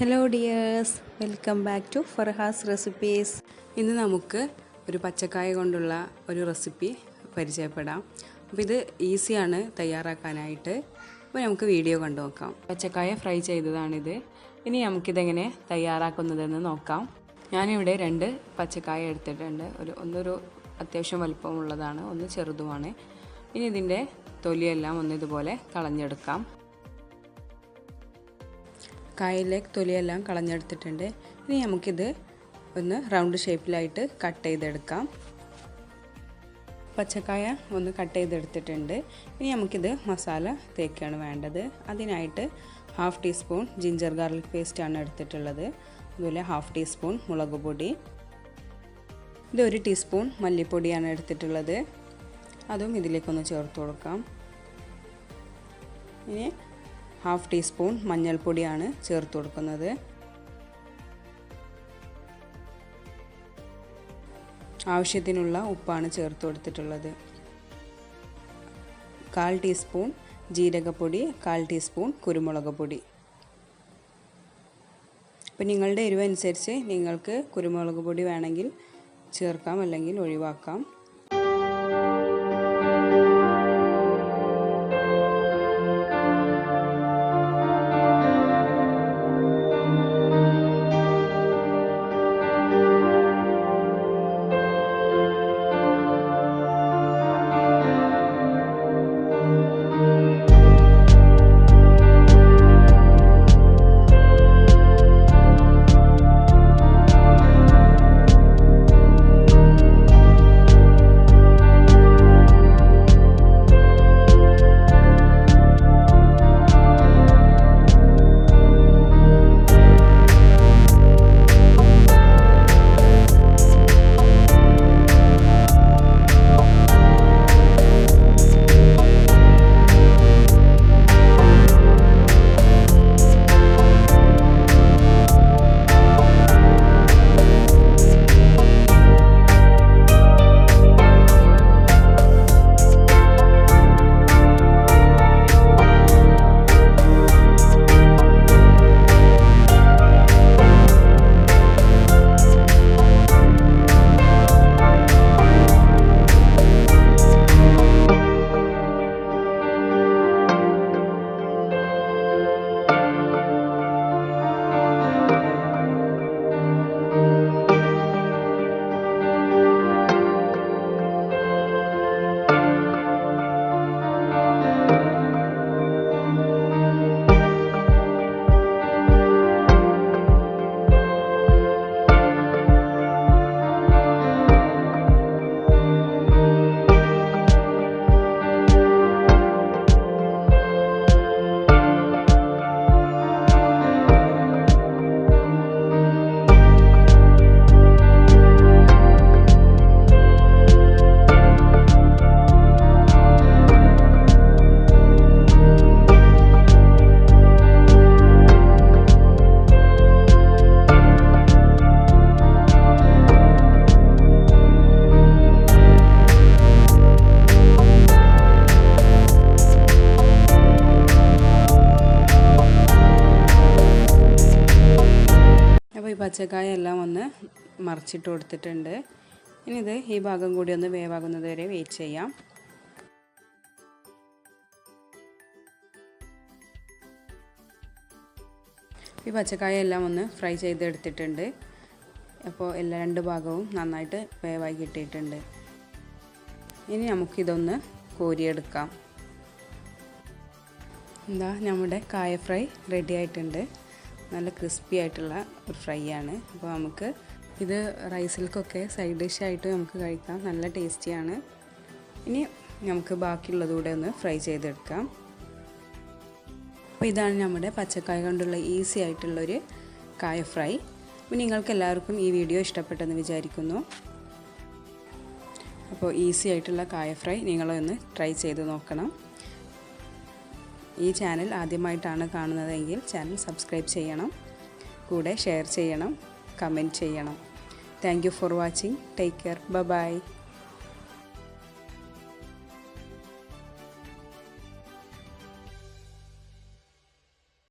Hello dears, welcome back to Farha's recipes. ഇന്ന് നമുക്ക് ഒരു പച്ചക്കായ കൊണ്ടുള്ള ഒരു റെസിപ്പി പരിചയപ്പെടാം. അപ്പോൾ ഇത് ഈസിയാണ് തയ്യാറാക്കാനായിട്ട്. അപ്പോൾ നമുക്ക് വീഡിയോ കണ്ടു നോക്കാം. പച്ചക്കായ ഫ്രൈ ചെയ്തതാണിത്. ഇനി നമുക്കിതെങ്ങനെ തയ്യാറാക്കുന്നതെന്ന് നോക്കാം. ഞാനിവിടെ 2 പച്ചക്കായ എടുത്തിട്ടുണ്ട്. ഒന്നൊരു അത്യാവശ്യം വലുപ്പമുള്ളതാണ്, ഒന്ന് ചെറുതുമാണ്. ഇനി ഇതിൻ്റെ തൊലിയെല്ലാം ഒന്ന് ഇതുപോലെ കളഞ്ഞെടുക്കാം. കായയിലെ തൊലിയെല്ലാം കളഞ്ഞെടുത്തിട്ടുണ്ട്. ഇനി നമുക്കിത് ഒന്ന് റൗണ്ട് ഷേപ്പിലായിട്ട് കട്ട് ചെയ്തെടുക്കാം. പച്ചക്കായ ഒന്ന് കട്ട് ചെയ്തെടുത്തിട്ടുണ്ട്. ഇനി നമുക്കിത് മസാല തേക്കാണ് വേണ്ടത്. അതിനായിട്ട് 1/2 ടീസ്പൂൺ ജിഞ്ചർ ഗാർലിക് പേസ്റ്റാണ് എടുത്തിട്ടുള്ളത്. അതുപോലെ 1/2 ടീസ്പൂൺ മുളക് പൊടി, ഇത് 1 ടീസ്പൂൺ മല്ലിപ്പൊടിയാണ് എടുത്തിട്ടുള്ളത്. അതും ഇതിലേക്കൊന്ന് ചേർത്ത് കൊടുക്കാം. ഇനി 1/2 ടീസ്പൂൺ മഞ്ഞൾപ്പൊടിയാണ് ചേർത്ത് കൊടുക്കുന്നത്. ആവശ്യത്തിനുള്ള ഉപ്പാണ് ചേർത്ത് കൊടുത്തിട്ടുള്ളത്. 1/4 ടീസ്പൂൺ ജീരകപ്പൊടി, 1/4 ടീസ്പൂൺ കുരുമുളക് പൊടി. അപ്പോൾ നിങ്ങളുടെ എരിവ് അനുസരിച്ച് നിങ്ങൾക്ക് കുരുമുളക് പൊടി വേണമെങ്കിൽ ചേർക്കാം, അല്ലെങ്കിൽ ഒഴിവാക്കാം. അപ്പോൾ ഈ പച്ചക്കായ എല്ലാം ഒന്ന് മറിച്ചിട്ട് കൊടുത്തിട്ടുണ്ട്. ഇനി ഇത് ഈ ഭാഗം കൂടി ഒന്ന് വേവാകുന്നത് വരെ വെയിറ്റ് ചെയ്യാം. ഈ പച്ചക്കായ എല്ലാം ഒന്ന് ഫ്രൈ ചെയ്തെടുത്തിട്ടുണ്ട്. അപ്പോൾ എല്ലാ 2 ഭാഗവും നന്നായിട്ട് വേവായി കിട്ടിയിട്ടുണ്ട്. ഇനി നമുക്കിതൊന്ന് കോരിയെടുക്കാം. എന്താ, നമ്മുടെ കായ ഫ്രൈ റെഡി ആയിട്ടുണ്ട്. നല്ല ക്രിസ്പി ആയിട്ടുള്ള ഒരു ഫ്രൈ ആണ്. അപ്പോൾ നമുക്ക് ഇത് റൈസിൽക്കൊക്കെ സൈഡ് ഡിഷായിട്ട് നമുക്ക് കഴിക്കാം. നല്ല ടേസ്റ്റിയാണ്. ഇനി നമുക്ക് ബാക്കിയുള്ളതുകൂടെ ഒന്ന് ഫ്രൈ ചെയ്തെടുക്കാം. അപ്പോൾ ഇതാണ് നമ്മുടെ പച്ചക്കായ കൊണ്ടുള്ള ഈസി ആയിട്ടുള്ളൊരു കായ ഫ്രൈ. അപ്പോൾ നിങ്ങൾക്ക് എല്ലാവർക്കും ഈ വീഡിയോ ഇഷ്ടപ്പെട്ടെന്ന് വിചാരിക്കുന്നു. അപ്പോൾ ഈസി ആയിട്ടുള്ള കായ ഫ്രൈ നിങ്ങളൊന്ന് ട്രൈ ചെയ്ത് നോക്കണം. ഈ ചാനൽ ആദ്യമായിട്ടാണ് കാണുന്നതെങ്കിൽ ചാനൽ സബ്സ്ക്രൈബ് ചെയ്യണം, കൂടെ ഷെയർ ചെയ്യണം, കമൻറ്റ് ചെയ്യണം. Thank you for watching. Take care. By.